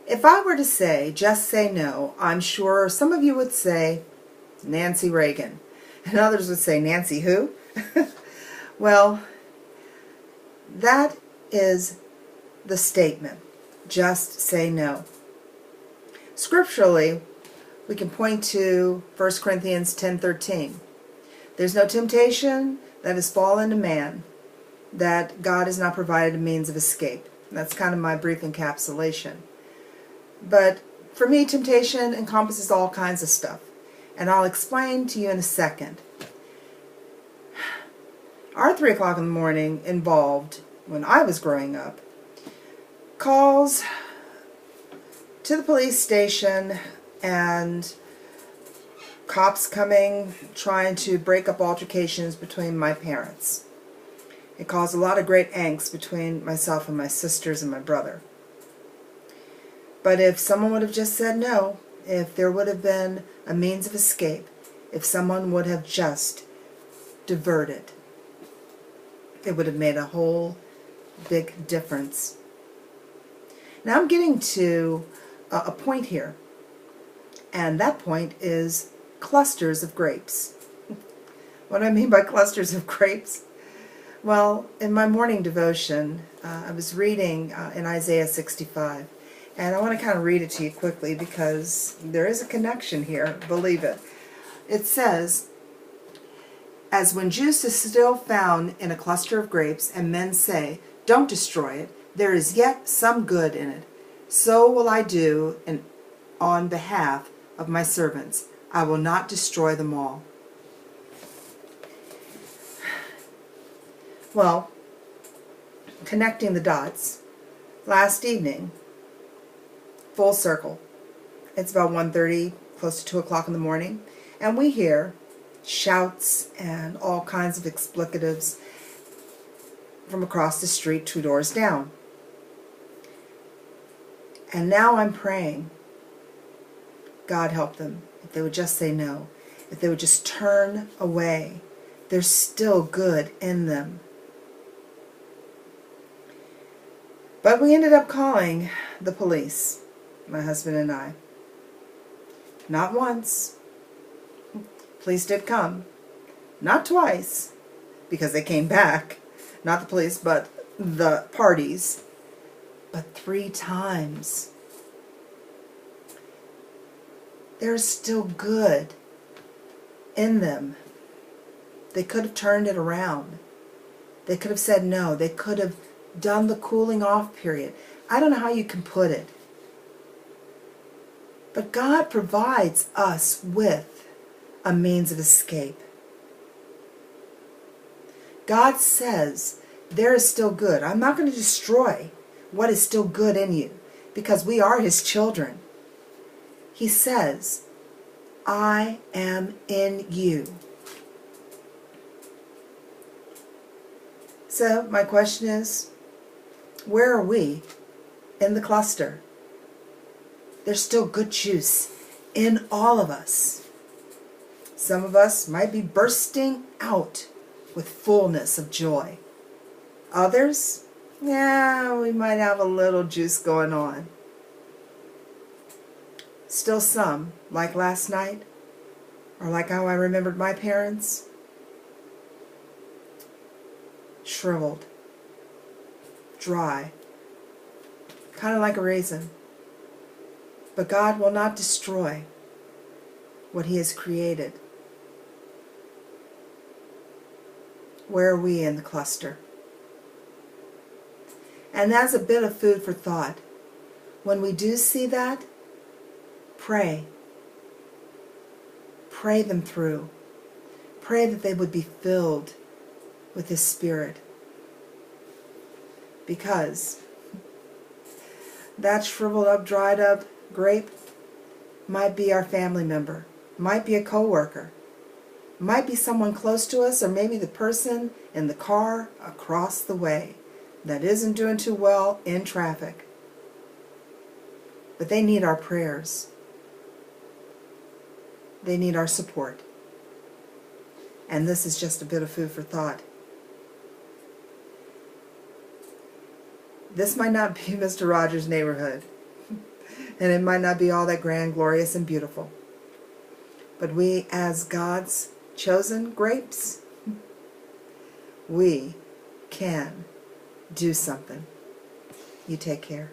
If I were to say, just say no, I'm sure some of you would say Nancy Reagan. And others would say, Nancy who? Well, that is the statement. Just say no. Scripturally, we can point to 1 Corinthians 10:13. There's no temptation that has fallen to man that God has not provided a means of escape. That's kind of my brief encapsulation. But for me, temptation encompasses all kinds of stuff. And I'll explain to you in a second. Our 3 o'clock in the morning involved, when I was growing up, calls to the police station and cops coming, trying to break up altercations between my parents. It caused a lot of great angst between myself and my sisters and my brother. But if someone would have just said no, if there would have been a means of escape, if someone would have just diverted, it would have made a whole big difference. Now I'm getting to a point here, and that point is clusters of grapes. What do I mean by clusters of grapes? Well, in my morning devotion, I was reading in Isaiah 65, and I want to kind of read it to you quickly because there is a connection here, believe it. It says, "As when juice is still found in a cluster of grapes, and men say, 'Don't destroy it, there is yet some good in it,' so will I do on behalf of my servants. I will not destroy them all." Well, connecting the dots, last evening, full circle, it's about 1:30, close to 2 o'clock in the morning, and we hear shouts and all kinds of explicatives from across the street 2 doors down. And now I'm praying, God help them, if they would just say no, if they would just turn away. There's still good in them. But we ended up calling the police, my husband and I. Not once. Police did come. Not twice, because they came back. Not the police, but the parties. But 3 times. There's still good in them. They could have turned it around. They could have said no. They could have done the cooling off period. I don't know how you can put it. But God provides us with a means of escape. God says there is still good. I'm not going to destroy what is still good in you because we are His children. He says, I am in you. So my question is, where are we in the cluster? There's still good juice in all of us. Some of us might be bursting out with fullness of joy. Others, yeah, we might have a little juice going on. Still some, like last night, or like how I remembered my parents, shriveled, dry, kind of like a raisin. But God will not destroy what He has created. Where are we in the cluster? And that's a bit of food for thought. When we do see that, pray. Pray them through. Pray that they would be filled with His Spirit. Because that shriveled up, dried up grape might be our family member, might be a coworker, might be someone close to us, or maybe the person in the car across the way that isn't doing too well in traffic. But they need our prayers. They need our support. And this is just a bit of food for thought. This might not be Mr. Rogers' neighborhood, And it might not be all that grand, glorious, and beautiful. But we, as God's chosen grapes, we can do something. You take care.